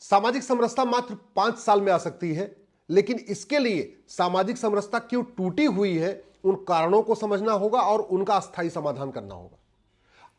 सामाजिक समरसता मात्र 5 साल में आ सकती है, लेकिन इसके लिए सामाजिक समरसता क्यों टूटी हुई है उन कारणों को समझना होगा और उनका अस्थायी समाधान करना होगा।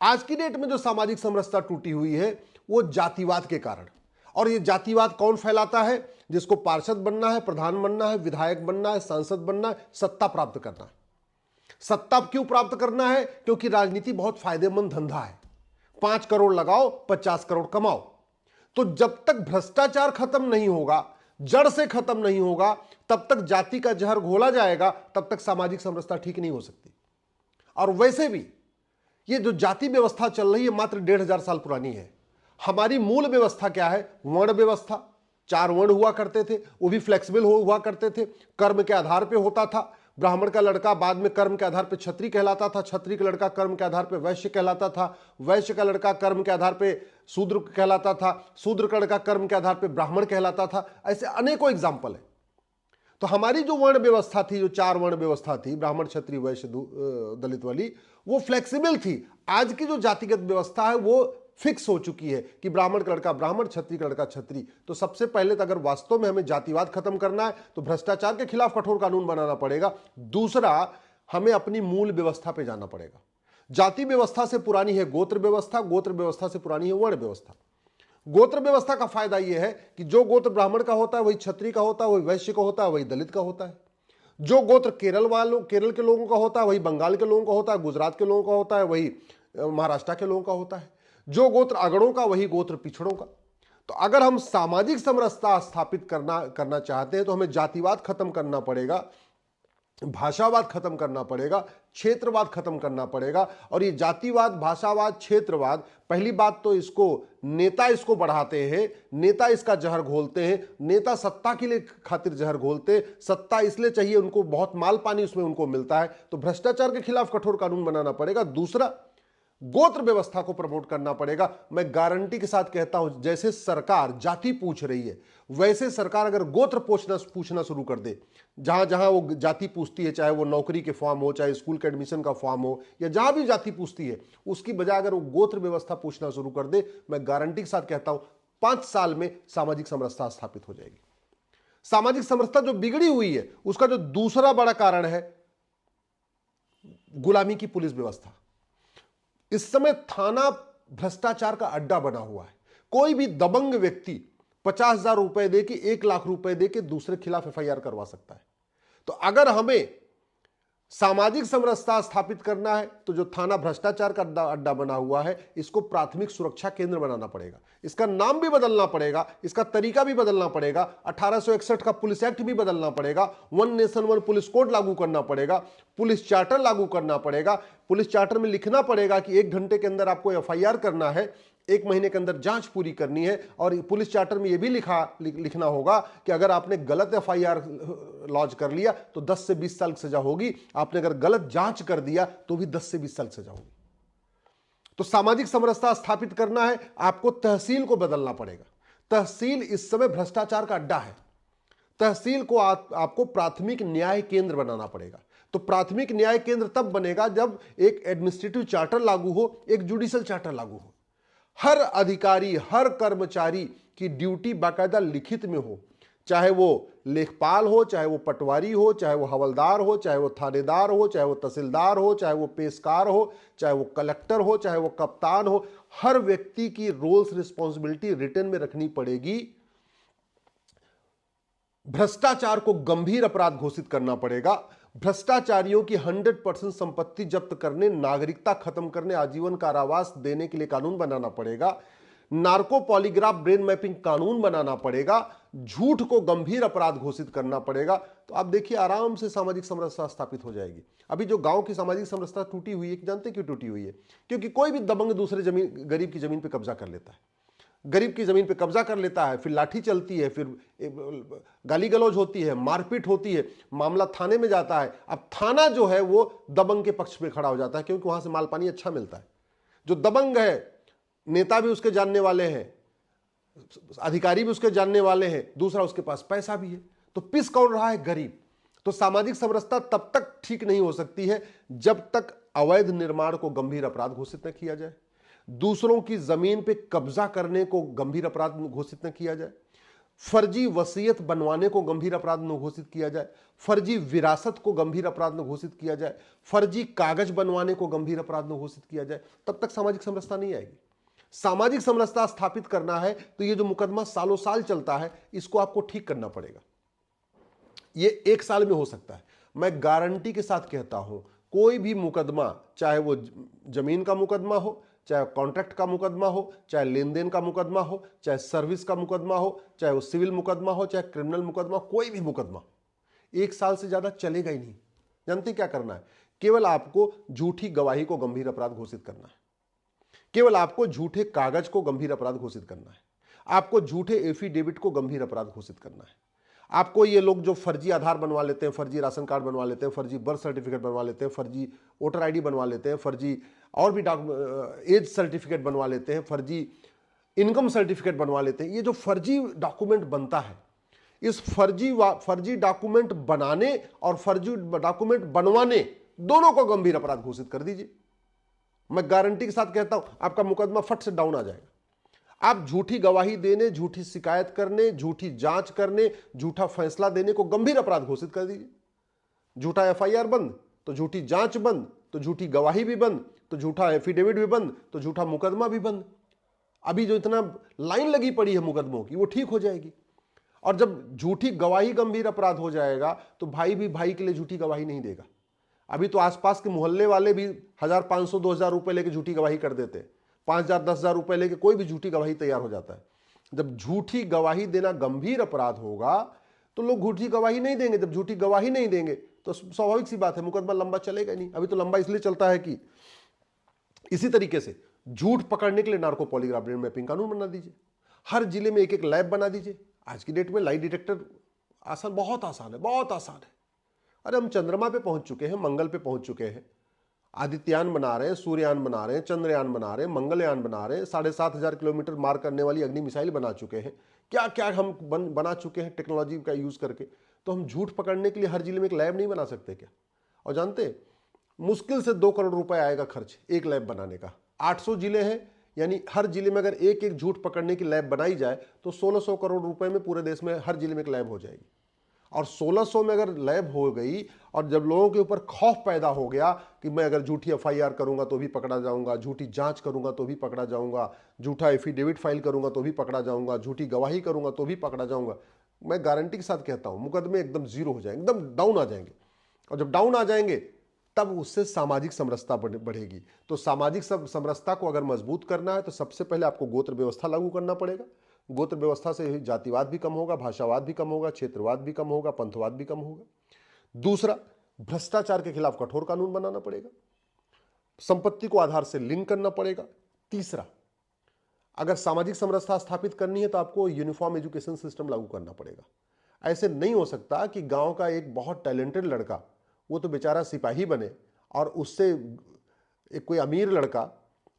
आज की डेट में जो सामाजिक समरसता टूटी हुई है वो जातिवाद के कारण। और ये जातिवाद कौन फैलाता है? जिसको पार्षद बनना है, प्रधान बनना है, विधायक बनना है, सांसद बनना है, सत्ता प्राप्त करना है। सत्ता क्यों प्राप्त करना है? क्योंकि राजनीति बहुत फायदेमंद धंधा है। 5 करोड़ लगाओ, 50 करोड़ कमाओ। तो जब तक भ्रष्टाचार खत्म नहीं होगा, जड़ से खत्म नहीं होगा, तब तक जाति का जहर घोला जाएगा, तब तक सामाजिक समरसता ठीक नहीं हो सकती। और वैसे भी ये जो जाति व्यवस्था चल रही है मात्र 1500 साल पुरानी है। हमारी मूल व्यवस्था क्या है? वर्ण व्यवस्था। 4 वर्ण हुआ करते थे, वो भी फ्लेक्सिबल हुआ करते थे, कर्म के आधार पे होता था। ब्राह्मण का लड़का बाद में कर्म के आधार पे क्षत्रिय कहलाता था, क्षत्रिय का लड़का कर्म के आधार पे वैश्य कहलाता था, वैश्य का लड़का कर्म के आधार पे शूद्र कहलाता था, शूद्र का लड़का कर्म के आधार पे ब्राह्मण कहलाता था। ऐसे अनेकों एग्जाम्पल है। तो हमारी जो वर्ण व्यवस्था थी, जो 4 वर्ण व्यवस्था थी, ब्राह्मण, क्षत्रिय, वैश्य, दलित वाली, वो फ्लेक्सिबल थी। आज की जो जातिगत व्यवस्था है वो फिक्स हो चुकी है कि ब्राह्मण का लड़का ब्राह्मण, क्षत्रिय का लड़का क्षत्रिय। तो सबसे पहले तो अगर वास्तव में हमें जातिवाद खत्म करना है तो भ्रष्टाचार के खिलाफ कठोर कानून बनाना पड़ेगा। दूसरा, हमें अपनी मूल व्यवस्था पे जाना पड़ेगा। जाति व्यवस्था से पुरानी है गोत्र व्यवस्था, गोत्र व्यवस्था से पुरानी है वर्ण व्यवस्था। गोत्र व्यवस्था का फायदा यह है कि जो गोत्र ब्राह्मण का होता है वही क्षत्रिय का होता है, वही वैश्य का होता है, वही दलित का होता है। जो गोत्र केरल के लोगों का होता है वही बंगाल के लोगों का होता है, गुजरात के लोगों का होता है, वही महाराष्ट्र के लोगों का होता है। जो गोत्र अगड़ों का वही गोत्र पिछड़ों का। तो अगर हम सामाजिक समरसता स्थापित करना चाहते हैं तो हमें जातिवाद खत्म करना पड़ेगा, भाषावाद खत्म करना पड़ेगा, क्षेत्रवाद खत्म करना पड़ेगा। और ये जातिवाद, भाषावाद, क्षेत्रवाद, पहली बात तो इसको नेता इसको बढ़ाते हैं, नेता इसका जहर घोलते हैं, नेता सत्ता के लिए खातिर जहर घोलते हैं। सत्ता इसलिए चाहिए उनको, बहुत माल पानी उसमें उनको मिलता है। तो भ्रष्टाचार के खिलाफ कठोर कानून बनाना पड़ेगा। दूसरा, गोत्र व्यवस्था को प्रमोट करना पड़ेगा। मैं गारंटी के साथ कहता हूं, जैसे सरकार जाति पूछ रही है, वैसे सरकार अगर गोत्र पूछना शुरू कर दे, जहां जहां वो जाति पूछती है, चाहे वो नौकरी के फॉर्म हो, चाहे स्कूल के एडमिशन का फॉर्म हो, या जहां भी जाति पूछती है, उसकी बजाय अगर वो गोत्र व्यवस्था पूछना शुरू कर दे, मैं गारंटी के साथ कहता हूं 5 साल में सामाजिक समरसता स्थापित हो जाएगी। सामाजिक समरसता जो बिगड़ी हुई है उसका जो दूसरा बड़ा कारण है गुलामी की पुलिस व्यवस्था। इस समय थाना भ्रष्टाचार का अड्डा बना हुआ है। कोई भी दबंग व्यक्ति 50,000 रुपए दे के 1,00,000 रुपए दे के दूसरे खिलाफ एफआईआर करवा सकता है। तो अगर हमें सामाजिक समरसता स्थापित करना है तो जो थाना भ्रष्टाचार का अड्डा बना हुआ है, इसको प्राथमिक सुरक्षा केंद्र बनाना पड़ेगा। इसका नाम भी बदलना पड़ेगा, इसका तरीका भी बदलना पड़ेगा, 1861 का पुलिस एक्ट भी बदलना पड़ेगा, one nation one police code लागू करना पड़ेगा, पुलिस चार्टर लागू करना पड़ेगा। पुलिस चार्टर में लिखना पड़ेगा कि 1 घंटे के अंदर आपको एफआईआर करना है, 1 महीने के अंदर जांच पूरी करनी है। और पुलिस चार्टर में यह भी लिखना होगा कि अगर आपने गलत एफआईआर लॉन्च कर लिया तो 10 से 20 साल की सजा होगी, आपने अगर गलत जांच कर दिया तो भी 10 से 20 साल की सजा होगी। तो सामाजिक समरसता स्थापित करना है, आपको तहसील को बदलना पड़ेगा। तहसील इस समय भ्रष्टाचार का अड्डा है। तहसील को आपको प्राथमिक न्याय केंद्र बनाना पड़ेगा। तो प्राथमिक न्याय केंद्र तब बनेगा जब एक एडमिनिस्ट्रेटिव चार्टर लागू हो, एक जुडिशियल चार्टर लागू हो। हर अधिकारी, हर कर्मचारी की ड्यूटी बाकायदा लिखित में हो, चाहे वो लेखपाल हो, चाहे वो पटवारी हो, चाहे वो हवलदार हो, चाहे वो थानेदार हो, चाहे वो तहसीलदार हो, चाहे वो पेशकार हो, चाहे वो कलेक्टर हो, चाहे वो कप्तान हो। हर व्यक्ति की रोल्स रिस्पॉन्सिबिलिटी रिटन में रखनी पड़ेगी। भ्रष्टाचार को गंभीर अपराध घोषित करना पड़ेगा। भ्रष्टाचारियों की 100% संपत्ति जब्त करने, नागरिकता खत्म करने, आजीवन कारावास देने के लिए कानून बनाना पड़ेगा। नार्को पॉलीग्राफ ब्रेन मैपिंग कानून बनाना पड़ेगा। झूठ को गंभीर अपराध घोषित करना पड़ेगा। तो आप देखिए आराम से सामाजिक समरसता स्थापित हो जाएगी। अभी जो गांव की सामाजिक समरसता टूटी हुई है, जानते क्यों टूटी हुई है? क्योंकि कोई भी दबंग दूसरे गरीब की जमीन पर कब्जा कर लेता है, गरीब की जमीन पे कब्जा कर लेता है, फिर लाठी चलती है, फिर गाली गलौज होती है, मारपीट होती है, मामला थाने में जाता है। अब थाना जो है वो दबंग के पक्ष में खड़ा हो जाता है, क्योंकि वहां से माल पानी अच्छा मिलता है। जो दबंग है, नेता भी उसके जानने वाले हैं, अधिकारी भी उसके जानने वाले हैं, दूसरा उसके पास पैसा भी है। तो पिस कौन रहा है? गरीब। तो सामाजिक समरसता तब तक ठीक नहीं हो सकती है जब तक अवैध निर्माण को गंभीर अपराध घोषित न किया जाए, दूसरों की जमीन पे कब्जा करने को गंभीर अपराध घोषित न किया जाए, फर्जी वसीयत बनवाने को गंभीर अपराध न घोषित किया जाए, फर्जी विरासत को गंभीर अपराध न घोषित किया जाए, फर्जी कागज बनवाने को गंभीर अपराध न घोषित किया जाए, तब तक सामाजिक समरसता नहीं आएगी। सामाजिक समरसता स्थापित करना है तो ये जो मुकदमा सालों साल चलता है, इसको आपको ठीक करना पड़ेगा। ये 1 साल में हो सकता है। मैं गारंटी के साथ कहता हूं, कोई भी मुकदमा, चाहे वो जमीन का मुकदमा हो, चाहे कॉन्ट्रैक्ट का मुकदमा हो, चाहे लेन देन का मुकदमा हो, चाहे सर्विस का मुकदमा हो, चाहे वो सिविल मुकदमा हो, चाहे क्रिमिनल मुकदमा, कोई भी मुकदमा 1 साल से ज्यादा चलेगा ही नहीं। जानते क्या करना है? केवल आपको झूठी गवाही को गंभीर अपराध घोषित करना है, केवल आपको झूठे कागज को गंभीर अपराध घोषित करना है, आपको झूठे एफिडेविट को गंभीर अपराध घोषित करना है। आपको ये लोग जो फर्जी आधार बनवा लेते हैं, फर्जी राशन कार्ड बनवा लेते हैं, फर्जी बर्थ सर्टिफिकेट बनवा लेते हैं, फर्जी वोटर आईडी बनवा लेते हैं, फर्जी और भी एज सर्टिफिकेट बनवा लेते हैं, फर्जी इनकम सर्टिफिकेट बनवा लेते हैं, ये जो फर्जी डॉक्यूमेंट बनता है, इस फर्जी डॉक्यूमेंट बनाने और फर्जी डॉक्यूमेंट बनवाने दोनों को गंभीर अपराध घोषित कर दीजिए। मैं गारंटी के साथ कहता हूं, आपका मुकदमा फट से डाउन आ जाएगा। आप झूठी गवाही देने, झूठी शिकायत करने, झूठी जांच करने, झूठा फैसला देने को गंभीर अपराध घोषित कर दीजिए। झूठा एफआईआर बंद तो झूठी जांच बंद, तो झूठी गवाही भी बंद, तो झूठा एफिडेविट भी बंद, तो झूठा मुकदमा भी बंद। अभी जो इतना लाइन लगी पड़ी है मुकदमों की, वो ठीक हो जाएगी। और जब झूठी गवाही गंभीर अपराध हो जाएगा तो भाई भी भाई के लिए झूठी गवाही नहीं देगा। अभी तो आसपास के मोहल्ले वाले भी 1500 2000 रुपए लेके झूठी गवाही कर देते हैं, 5000 10,000 रुपए लेके कोई भी झूठी गवाही तैयार हो जाता है। जब झूठी गवाही देना गंभीर अपराध होगा तो लोग झूठी गवाही नहीं देंगे। जब झूठी गवाही नहीं देंगे तो स्वाभाविक सी बात है, मुकदमा लंबा चलेगा नहीं। अभी तो लंबा इसलिए चलता है कि इसी तरीके से झूठ पकड़ने के लिए नार्को पॉलीग्राफ मैपिंग कानून बना दीजिए, हर जिले में एक एक लैब बना दीजिए। आज की डेट में लाई डिटेक्टर आसान, बहुत आसान है, बहुत आसान है। अरे हम चंद्रमा पे पहुंच चुके हैं, मंगल पे पहुंच चुके हैं, आदित्ययान बना रहे हैं, सूर्ययान बना रहे हैं, चंद्रयान बना रहे हैं, मंगलयान बना रहे हैं, 7,500 किलोमीटर मार करने वाली अग्नि मिसाइल बना चुके हैं। क्या क्या हम बना चुके हैं टेक्नोलॉजी का यूज करके। तो हम झूठ पकड़ने के लिए हर जिले में एक लैब नहीं बना सकते क्या? और जानते, मुश्किल से 2 करोड़ रुपए आएगा खर्च एक लैब बनाने का। 800 जिले हैं, यानी हर जिले में अगर एक एक झूठ पकड़ने की लैब बनाई जाए तो 1600 करोड़ रुपए में पूरे देश में हर जिले में एक लैब हो जाएगी। और 1600 में अगर लैब हो गई और जब लोगों के ऊपर खौफ पैदा हो गया कि मैं अगर झूठी एफआईआर करूंगा तो भी पकड़ा जाऊंगा, झूठी जांच करूंगा तो भी पकड़ा जाऊंगा, झूठा एफिडेविट फाइल करूंगा तो भी पकड़ा जाऊंगा, झूठी गवाही करूंगा तो भी पकड़ा जाऊंगा, मैं गारंटी के साथ कहता हूं मुकदमे एकदम जीरो हो जाएंगे, एकदम डाउन आ जाएंगे। और जब डाउन आ जाएंगे तब उससे सामाजिक समरसता बढ़ेगी। तो सामाजिक समरसता को अगर मजबूत करना है तो सबसे पहले आपको गोत्र व्यवस्था लागू करना पड़ेगा। गोत्र व्यवस्था से जातिवाद भी कम होगा, भाषावाद भी कम होगा, क्षेत्रवाद भी कम होगा, पंथवाद भी कम होगा। दूसरा, भ्रष्टाचार के खिलाफ कठोर कानून बनाना पड़ेगा, संपत्ति को आधार से लिंक करना पड़ेगा। तीसरा, अगर सामाजिक समरसता स्थापित करनी है तो आपको यूनिफॉर्म एजुकेशन सिस्टम लागू करना पड़ेगा। ऐसे नहीं हो सकता कि गांव का एक बहुत टैलेंटेड लड़का, वो तो बेचारा सिपाही बने, और उससे एक कोई अमीर लड़का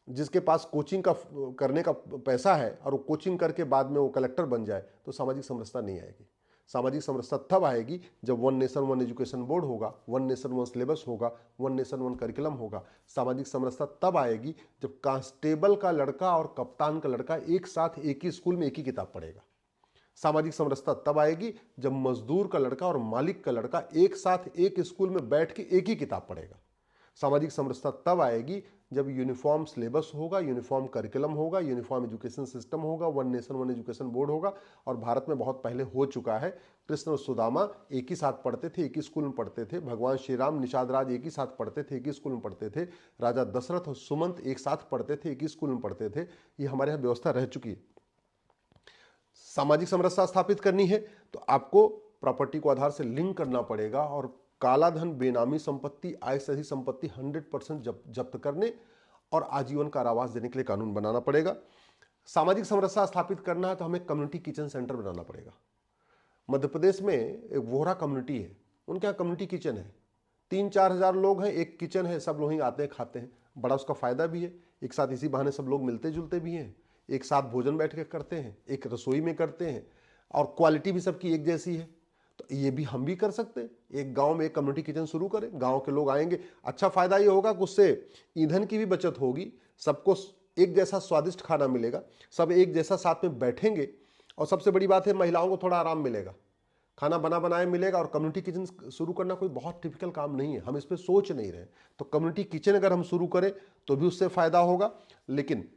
जिसके पास कोचिंग का करने का पैसा है और वो कोचिंग करके बाद में वो कलेक्टर बन जाए, तो सामाजिक समरसता नहीं आएगी। सामाजिक समरसता तब आएगी जब 1 नेशन 1 एजुकेशन बोर्ड होगा, 1 नेशन 1 सिलेबस होगा, 1 नेशन 1 करिकुलम होगा। सामाजिक समरसता तब आएगी जब कांस्टेबल का लड़का और कप्तान का लड़का एक साथ एक ही स्कूल में एक ही किताब पढ़ेगा। सामाजिक समरसता तब आएगी जब मजदूर का लड़का और मालिक का लड़का एक साथ एक स्कूल में बैठ के एक ही किताब पढ़ेगा। सामाजिक समरसता तब आएगी जब यूनिफॉर्म सिलेबस होगा, यूनिफॉर्म करिकुलम होगा, यूनिफॉर्म एजुकेशन सिस्टम होगा, 1 नेशन 1 एजुकेशन बोर्ड होगा। और भारत में बहुत पहले हो चुका है। कृष्ण और सुदामा एक ही साथ पढ़ते थे, एक ही स्कूल में पढ़ते थे। भगवान श्री राम निषाद राज एक ही साथ पढ़ते थे, एक ही स्कूल में पढ़ते थे। राजा दशरथ और सुमंत एक साथ पढ़ते थे, एक ही स्कूल में पढ़ते थे। ये हमारे यहाँ व्यवस्था रह चुकी है। सामाजिक समरसता स्थापित करनी है तो आपको प्रॉपर्टी को आधार से लिंक करना पड़ेगा और काला धन, बेनामी संपत्ति, आय से अधिक संपत्ति 100% जब्त करने और आजीवन कारावास देने के लिए कानून बनाना पड़ेगा। सामाजिक समरसता स्थापित करना है तो हमें कम्युनिटी किचन सेंटर बनाना पड़ेगा। मध्य प्रदेश में एक वोहरा कम्युनिटी है, उनके यहाँ कम्युनिटी किचन है। 3-4 हजार लोग हैं, एक किचन है, सब लोग ही आते हैं, खाते हैं। बड़ा उसका फायदा भी है, एक साथ इसी बहाने सब लोग मिलते जुलते भी हैं, एक साथ भोजन बैठ के करते हैं, एक रसोई में करते हैं, और क्वालिटी भी सबकी एक जैसी है। तो ये भी हम भी कर सकते हैं। एक गांव में एक कम्युनिटी किचन शुरू करें, गांव के लोग आएंगे। अच्छा फायदा ये होगा कि उससे ईंधन की भी बचत होगी, सबको एक जैसा स्वादिष्ट खाना मिलेगा, सब एक जैसा साथ में बैठेंगे, और सबसे बड़ी बात है महिलाओं को थोड़ा आराम मिलेगा, खाना बना बनाए मिलेगा। और कम्युनिटी किचन शुरू करना कोई बहुत टिपिकल काम नहीं है, हम इस पर सोच नहीं रहे। तो कम्युनिटी किचन अगर हम शुरू करें तो भी उससे फायदा होगा। लेकिन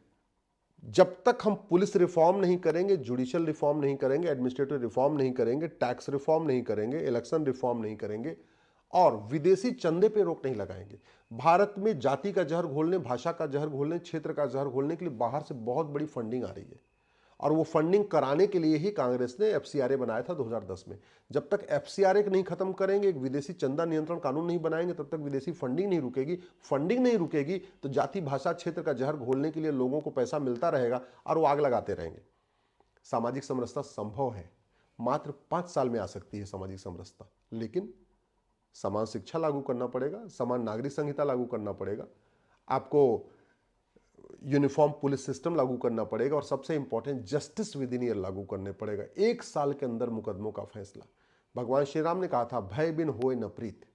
जब तक हम पुलिस रिफॉर्म नहीं करेंगे, जुडिशियल रिफॉर्म नहीं करेंगे, एडमिनिस्ट्रेटिव रिफॉर्म नहीं करेंगे, टैक्स रिफॉर्म नहीं करेंगे, इलेक्शन रिफॉर्म नहीं करेंगे और विदेशी चंदे पे रोक नहीं लगाएंगे, भारत में जाति का जहर घोलने, भाषा का जहर घोलने, क्षेत्र का जहर घोलने के लिए बाहर से बहुत बड़ी फंडिंग आ रही है। और वो फंडिंग कराने के लिए ही कांग्रेस ने एफसीआरए बनाया था 2010 में। जब तक एफसीआरए नहीं खत्म करेंगे, एक विदेशी चंदा नियंत्रण कानून नहीं बनाएंगे, तब तक विदेशी फंडिंग नहीं रुकेगी। फंडिंग नहीं रुकेगी तो जाति भाषा क्षेत्र का जहर घोलने के लिए लोगों को पैसा मिलता रहेगा और वो आग लगाते रहेंगे। सामाजिक समरसता संभव है, मात्र 5 साल में आ सकती है सामाजिक समरसता। लेकिन समान शिक्षा लागू करना पड़ेगा, समान नागरिक संहिता लागू करना पड़ेगा, आपको यूनिफॉर्म पुलिस सिस्टम लागू करना पड़ेगा और सबसे important justice with in year लागू करने पड़ेगा। 1 साल के अंदर मुकदमों का फैसला। भगवान श्री राम ने कहा था, भय बिन होए न प्रीत।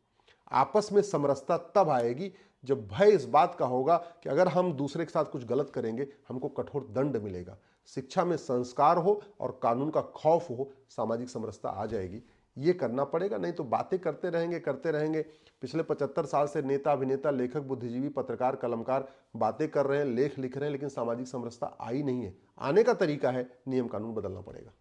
आपस में समरसता तब आएगी जब भय इस बात का होगा कि अगर हम दूसरे के साथ कुछ गलत करेंगे हमको कठोर दंड मिलेगा। शिक्षा में संस्कार हो और कानून का खौफ हो, सामाजिक समरसता आ जाएगी। ये करना पड़ेगा, नहीं तो बातें करते रहेंगे। पिछले 75 साल से नेता, अभिनेता, लेखक, बुद्धिजीवी, पत्रकार, कलमकार बातें कर रहे हैं, लेख लिख रहे हैं, लेकिन सामाजिक समरसता आई नहीं है। आने का तरीका है नियम कानून बदलना पड़ेगा।